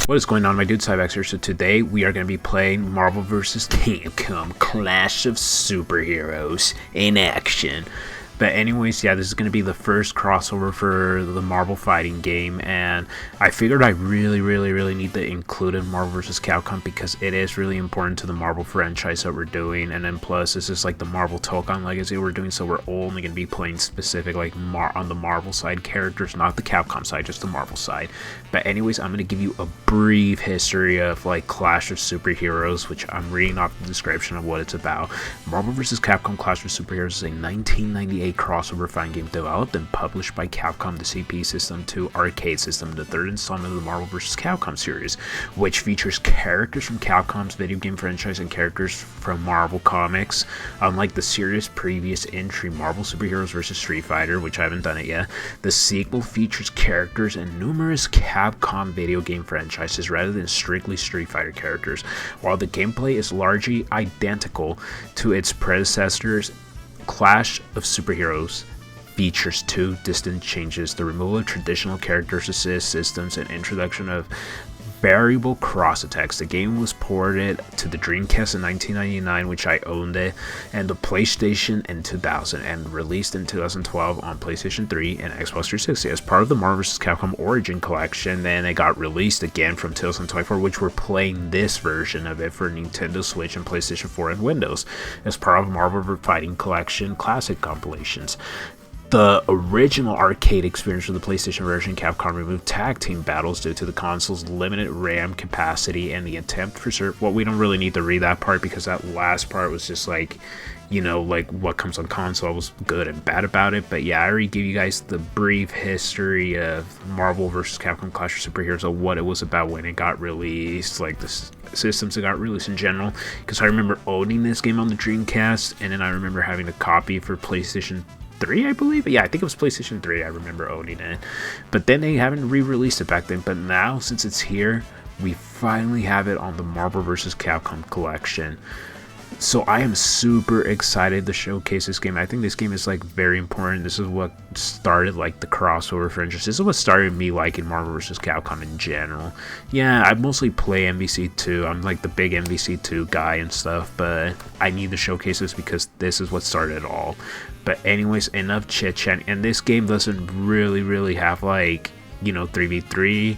What is going on, my dude? Cybex here. So today we are going to be playing Marvel vs. Capcom Clash of Superheroes in action. But anyways, yeah, this is going to be the first crossover for the Marvel fighting game, and I figured I really need to include in Marvel vs. Capcom because it is really important to the Marvel franchise that we're doing, and then plus this is like the Marvel Tokon Legacy we're doing, so we're only going to be playing specific like on the Marvel side characters, not the Capcom side, just the Marvel side. But anyways, I'm going to give you a brief history of like Clash of Superheroes, which I'm reading off the description of what it's about. Marvel vs. Capcom Clash of Superheroes is a 1998 crossover fighting game developed and published by Capcom, the CP System 2 arcade system, the third installment of the Marvel vs. Capcom series, which features characters from Capcom's video game franchise and characters from Marvel Comics. Unlike the series' previous entry, Marvel Superheroes vs. Street Fighter, which I haven't done it yet, the sequel features characters in numerous Capcom video game franchises rather than strictly Street Fighter characters. While the gameplay is largely identical to its predecessors, Clash of Superheroes features two distinct changes: the removal of traditional characters assist systems and introduction of variable cross attacks. The game was ported to the Dreamcast in 1999, which I owned it, and the PlayStation in 2000, and released in 2012 on PlayStation 3 and Xbox 360 as part of the Marvel vs. Capcom Origin Collection. Then it got released again from 2024, which we're playing this version of it for Nintendo Switch and PlayStation 4 and Windows as part of Marvel Fighting Collection Classic compilations. The original arcade experience of the PlayStation version, Capcom removed tag team battles due to the console's limited RAM capacity and the attempt for well, we don't really need to read that part because that last part was just like, you know, like what comes on console was good and bad about it. But yeah, I already gave you guys the brief history of Marvel vs. Capcom Clash of Superheroes, of what it was about when it got released, like the systems that got released in general, because I remember owning this game on the Dreamcast, and then I remember having a copy for PlayStation 3, I believe. Yeah, I think it was PlayStation 3. I remember owning it. But then they haven't re-released it back then. But now, since it's here, we finally have it on the Marvel vs. Capcom collection. So I am super excited to showcase this game. I think this game is like very important. This is what started like the crossover franchise. This is what started me liking Marvel vs. Capcom in general. Yeah, I mostly play MVC2. I'm like the big MVC2 guy and stuff, but I need to showcase this because this is what started it all. But anyways, enough chit chat. And this game doesn't really have like, you know, 3v3,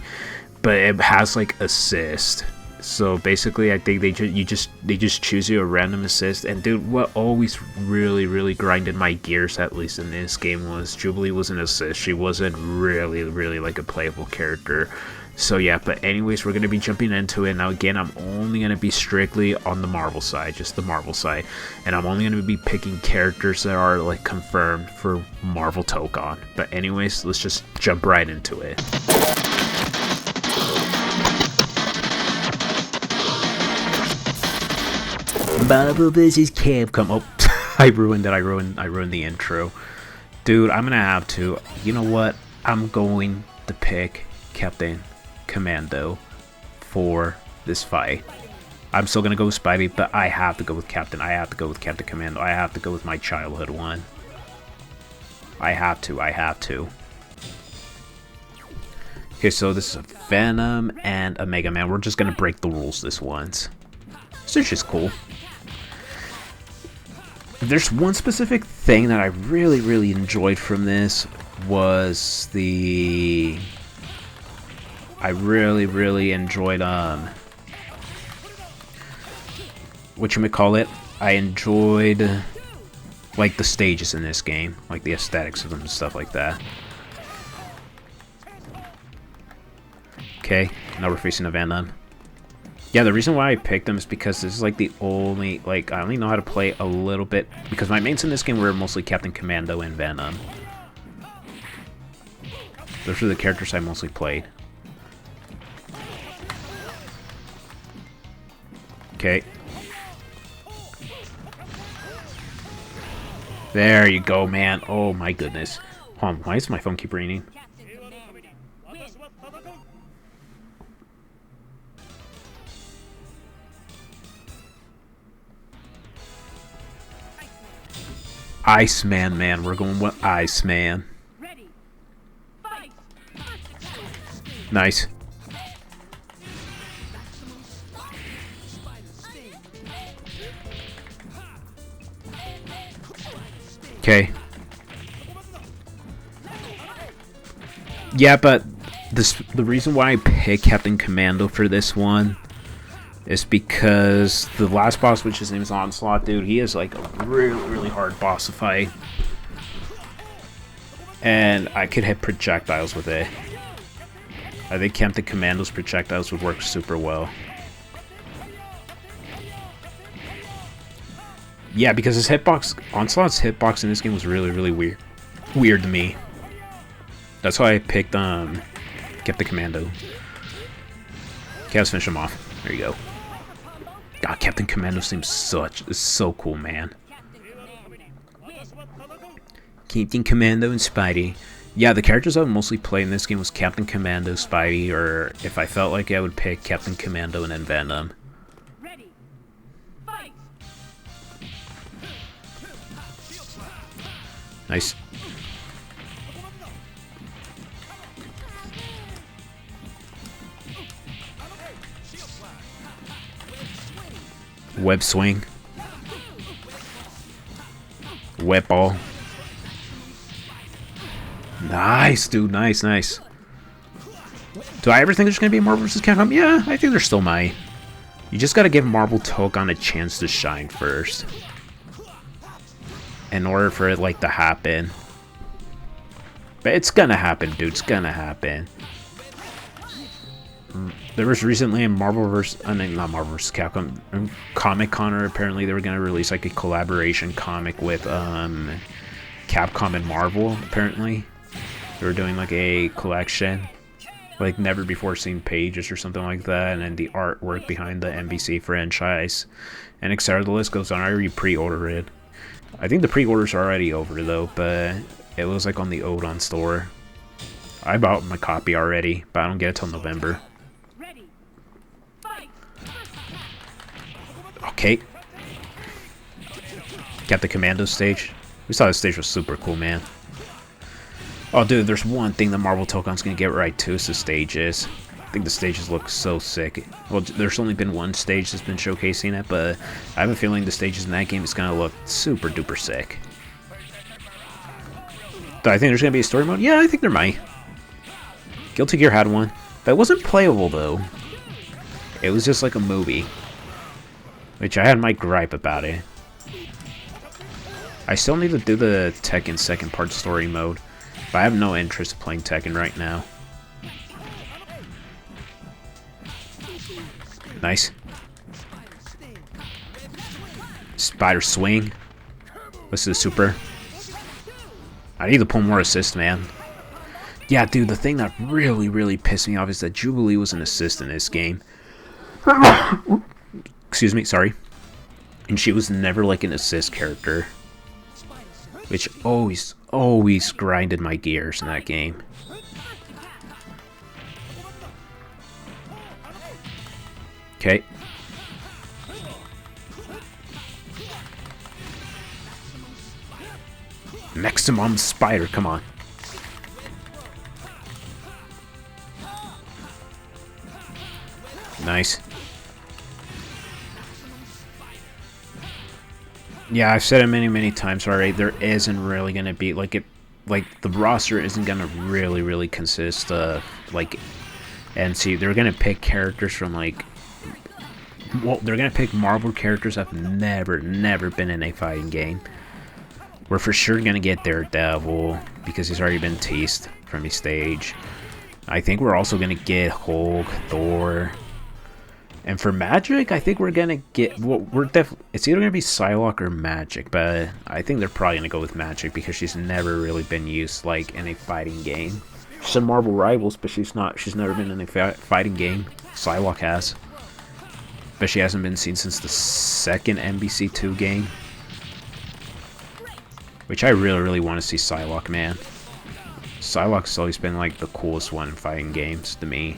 but it has like assist. So basically, I think they just choose you a random assist. And dude, what always really grinded my gears, at least in this game, was Jubilee was an assist. She wasn't really like a playable character. So yeah, but anyways, we're gonna be jumping into it now. Again, I'm only gonna be strictly on the Marvel side, just the Marvel side, and I'm only gonna be picking characters that are like confirmed for Marvel Tokon. But anyways, let's just jump right into it. Marvel vs. Capcom. Oh, I ruined it. I ruined the intro. Dude, I'm gonna have to. You know what? I'm going to pick Captain Commando for this fight. I'm still gonna go with Spidey, but I have to go with Captain. I have to go with Captain Commando. I have to go with my childhood one. I have to. Okay, so this is a Venom and a Mega Man. We're just gonna break the rules this once. So it's just cool. There's one specific thing that I really enjoyed from this was the... I really enjoyed whatchamacallit. I enjoyed like the stages in this game, like the aesthetics of them and stuff like that. Okay, now we're facing a Venom. Yeah, the reason why I picked them is because this is like the only, like, I only know how to play a little bit, because my mains in this game were mostly Captain Commando and Venom. Those are the characters I mostly played. Okay. There you go, man. Oh my goodness. Hold on, why does my phone keep ringing? Iceman, man. We're going with Iceman. Nice. Okay. Yeah, but the reason why I picked Captain Commando for this one is because the last boss, which his name is Onslaught, dude, he is like a really hard boss to fight. And I could hit projectiles with it. I think Captain Commando's projectiles would work super well. Yeah, because his hitbox, Onslaught's hitbox in this game was really weird to me. That's why I picked Captain Commando. Okay, let's finish him off. There you go. God, Captain Commando seems so cool, man. Captain Commando and Spidey. Yeah, the characters I would mostly play in this game was Captain Commando, Spidey, or if I felt like I would pick Captain Commando and then Venom. Nice. Web swing. Web ball. Nice, dude. Nice. Do I ever think there's going to be a Marvel vs. Capcom? Yeah, I think there still might. You just got to give Marvel Tokon a chance to shine first. In order for it, like, to happen. But it's gonna happen, dude. It's gonna happen. There was recently a Marvel vs. Not Marvel vs. Capcom, Comic-Con, or apparently they were gonna release like a collaboration comic with Capcom and Marvel. Apparently, they were doing like a collection, like never before seen pages or something like that, and then the artwork behind the NBC franchise, and etc. The list goes on. I already pre-ordered it. I think the pre-orders are already over though, but it was like on the Odon store. I bought my copy already, but I don't get it till November. Okay. Got the Commando stage. We saw this stage was super cool, man. Oh, dude, there's one thing the Marvel Tokon's gonna get right too, is the stages. I think the stages look so sick. Well, there's only been one stage that's been showcasing it, but I have a feeling the stages in that game is gonna look super duper sick. Do I think there's gonna be a story mode? Yeah, I think there might. Guilty Gear had one. That wasn't playable though. It was just like a movie. Which I had my gripe about it. I still need to do the Tekken second part story mode, but I have no interest in playing Tekken right now. Nice. Spider swing. Let's do the super. I need to pull more assist, man. Yeah, dude, the thing that really pissed me off is that Jubilee was an assist in this game. Excuse me, sorry. And she was never like an assist character, which always grinded my gears in that game. Okay. Maximum Spider, come on. Nice. Yeah, I've said it many times already. There isn't really gonna be like the roster isn't gonna really consist of like NC. They're gonna pick characters from like, well, they're gonna pick Marvel characters that have never been in a fighting game. We're for sure gonna get Daredevil because he's already been teased from the stage. I think we're also gonna get Hulk, Thor. And for Magic, I think we're gonna get, well, it's either gonna be Psylocke or Magic, but I think they're probably gonna go with Magic because she's never really been used like in a fighting game. She's in Marvel Rivals, but she's never been in a fighting game. Psylocke has, but she hasn't been seen since the second MBC2 game, which I really want to see Psylocke, man. Psylocke's always been like the coolest one in fighting games to me.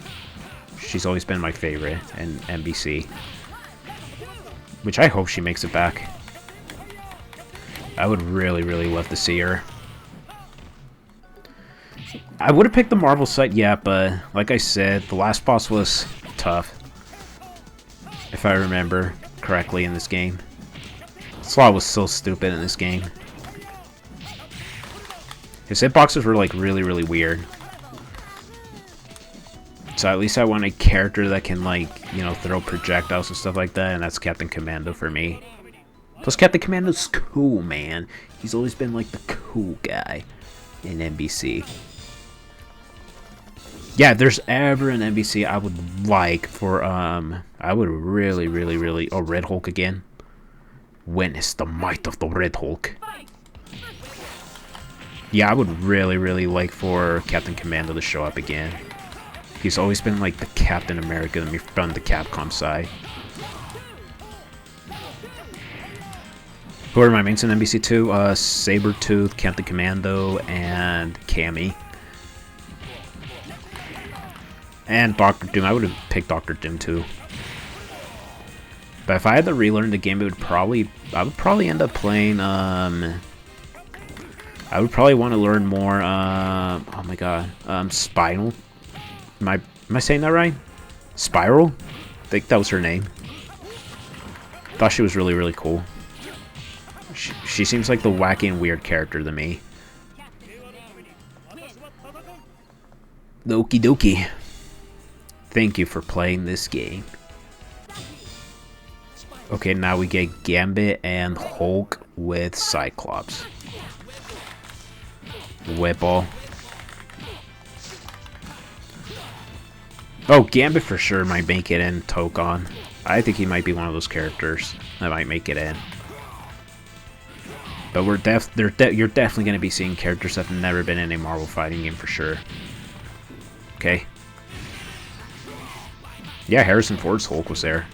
She's always been my favorite in NBC, which I hope she makes it back. I would really love to see her. I would have picked the Marvel site, yeah, but like I said, the last boss was tough, if I remember correctly in this game. Slot was so stupid in this game. His hitboxes were like really weird. So at least I want a character that can, like, you know, throw projectiles and stuff like that, and that's Captain Commando for me. Plus Captain Commando's cool, man. He's always been like the cool guy in NBC. Yeah, if there's ever an NBC I would like for, I would really, oh, Red Hulk again. Witness the might of the Red Hulk. Yeah, I would really like for Captain Commando to show up again. He's always been like the Captain America from the Capcom side. Who are my mains in NBC2? Sabretooth, Captain Commando, and Cammy. And Doctor Doom. I would have picked Doctor Doom too. But if I had to relearn the game, I would probably end up playing, I would probably want to learn more, oh my god, Spinal. Am I saying that right? Spiral? I think that was her name. Thought she was really cool. She seems like the wacky and weird character to me. Okie dokie. Thank you for playing this game. Okay, now we get Gambit and Hulk with Cyclops. Whipple. Oh, Gambit for sure might make it in Tokon. I think he might be one of those characters that might make it in. But you're definitely going to be seeing characters that have never been in a Marvel fighting game for sure. Okay. Yeah, Harrison Ford's Hulk was there.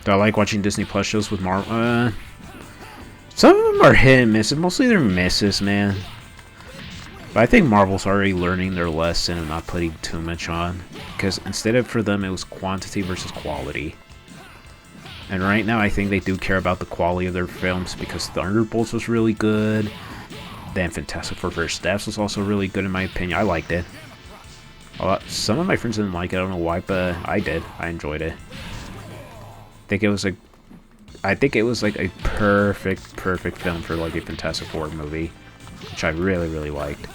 Do I like watching Disney Plus shows with Marvel? Some of them are hit and miss. Mostly they're misses, man. But I think Marvel's already learning their lesson and not putting too much on. Because instead of for them, it was quantity versus quality. And right now, I think they do care about the quality of their films because Thunderbolts was really good. Then Fantastic Four First Steps was also really good in my opinion. I liked it. Some of my friends didn't like it. I don't know why, but I did. I enjoyed it. I think it was like a perfect film for like a Fantastic Four movie, which I really liked.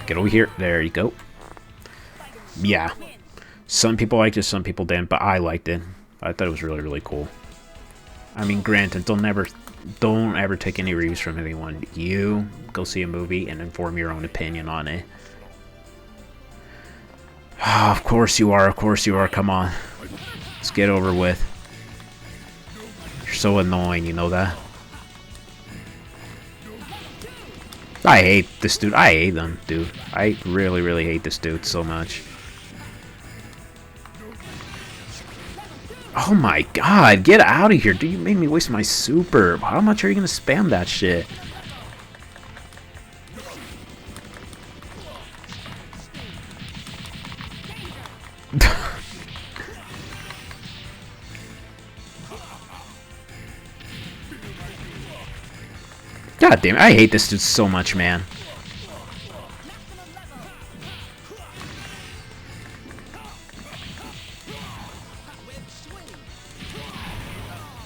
Get over here. There you go. Yeah. Some people liked it, some people didn't, but I liked it. I thought it was really cool. I mean, granted, don't ever take any reviews from anyone. You go see a movie and inform your own opinion on it. Oh, of course you are. Come on. Let's get over with. You're so annoying, you know that? I hate this dude. I hate them, dude. I really hate this dude so much. Oh my god, get out of here, dude. You made me waste my super. How much are you gonna spam that shit? God damn it, I hate this dude so much, man.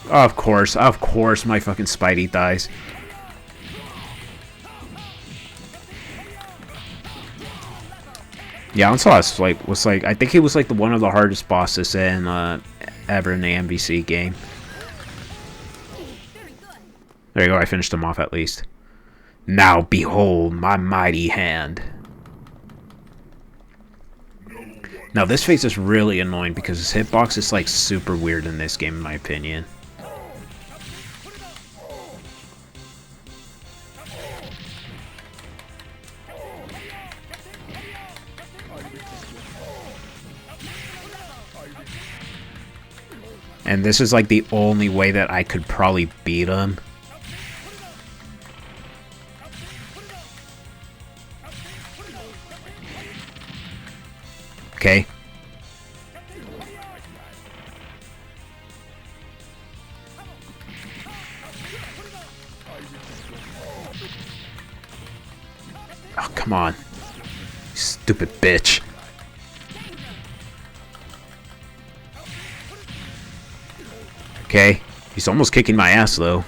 Of course, my fucking Spidey dies. Yeah, Onslaught was like I think he was like one of the hardest bosses in ever in the MVC game. There you go, I finished him off at least. Now behold my mighty hand. Now this phase is really annoying because his hitbox is like super weird in this game in my opinion. And this is like the only way that I could probably beat him. Okay. Oh, come on. Stupid bitch. Okay. He's almost kicking my ass, though.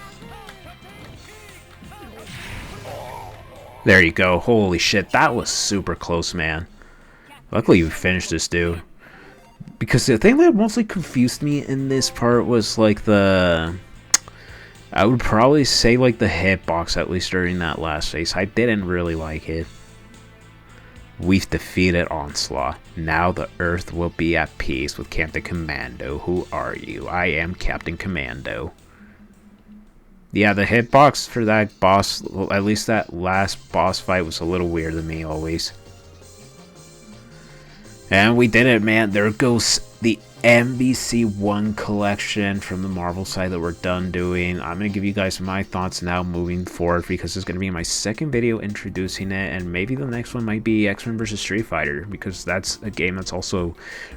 There you go. Holy shit, that was super close, man. Luckily, you finished this, dude. Because the thing that mostly confused me in this part was, like, I would probably say, like, the hitbox, at least during that last phase. I didn't really like it. We've defeated Onslaught. Now the Earth will be at peace with Captain Commando. Who are you? I am Captain Commando. Yeah, the hitbox for that boss, at least that last boss fight, was a little weird to me always. And we did it, man. There goes the MVC1 collection from the Marvel side that we're done doing. I'm going to give you guys my thoughts now moving forward, because it's going to be my second video introducing it, and maybe the next one might be X-Men vs. Street Fighter, because that's a game that's also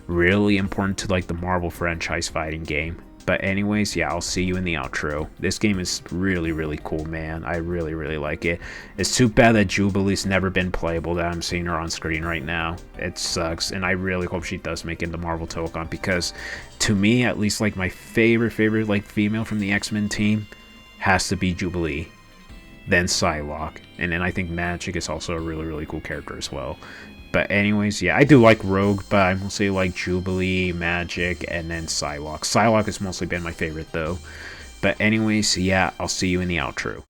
really important to, like, the Marvel franchise fighting game. But anyways, yeah, I'll see you in the outro. This game is really, really cool, man. I really, really like it. It's too bad that Jubilee's never been playable, that I'm seeing her on screen right now. It sucks, and I really hope she does make it into Marvel Telecom, because to me, at least, like, my favorite, like, female from the X-Men team has to be Jubilee, then Psylocke, and then I think Magik is also a really, really cool character as well. But anyways, yeah, I do like Rogue, but I mostly like Jubilee, Magik, and then Psylocke. Psylocke has mostly been my favorite, though. But anyways, yeah, I'll see you in the outro.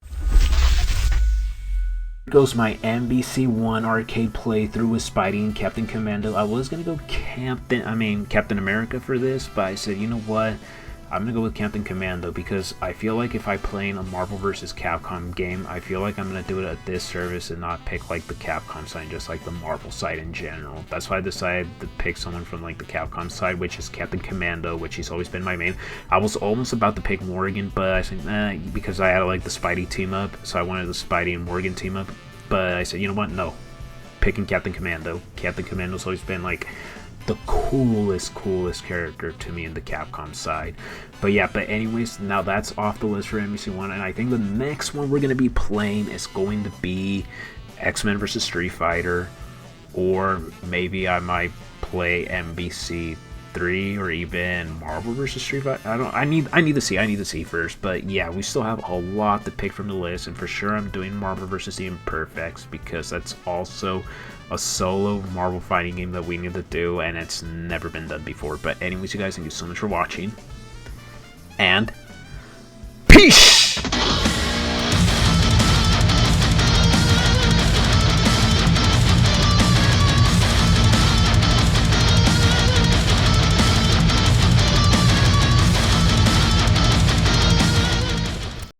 Here goes my MVC1 arcade playthrough with Spidey and Captain Commando. I was going to go Captain America for this, but I said, you know what? I'm going to go with Captain Commando, because I feel like if I play in a Marvel vs. Capcom game, I feel like I'm going to do it at this service and not pick, like, the Capcom side, just, like, the Marvel side in general. That's why I decided to pick someone from, like, the Capcom side, which is Captain Commando, which he's always been my main. I was almost about to pick Morgan, but I said, because I had, like, the Spidey team up, so I wanted the Spidey and Morgan team up. But I said, you know what? No. Picking Captain Commando. Captain Commando's always been, like, the coolest character to me in the Capcom side. But yeah, but anyways, now that's off the list for MVC1, and I think the next one we're going to be playing is going to be X-Men vs. Street Fighter, or maybe I might play MVC3, or even Marvel vs. Street Fighter. I need to see first. But yeah, we still have a lot to pick from the list, and for sure I'm doing Marvel vs. the Imperfects, because that's also a solo Marvel fighting game that we need to do, and it's never been done before. But anyways, you guys, thank you so much for watching, and peace!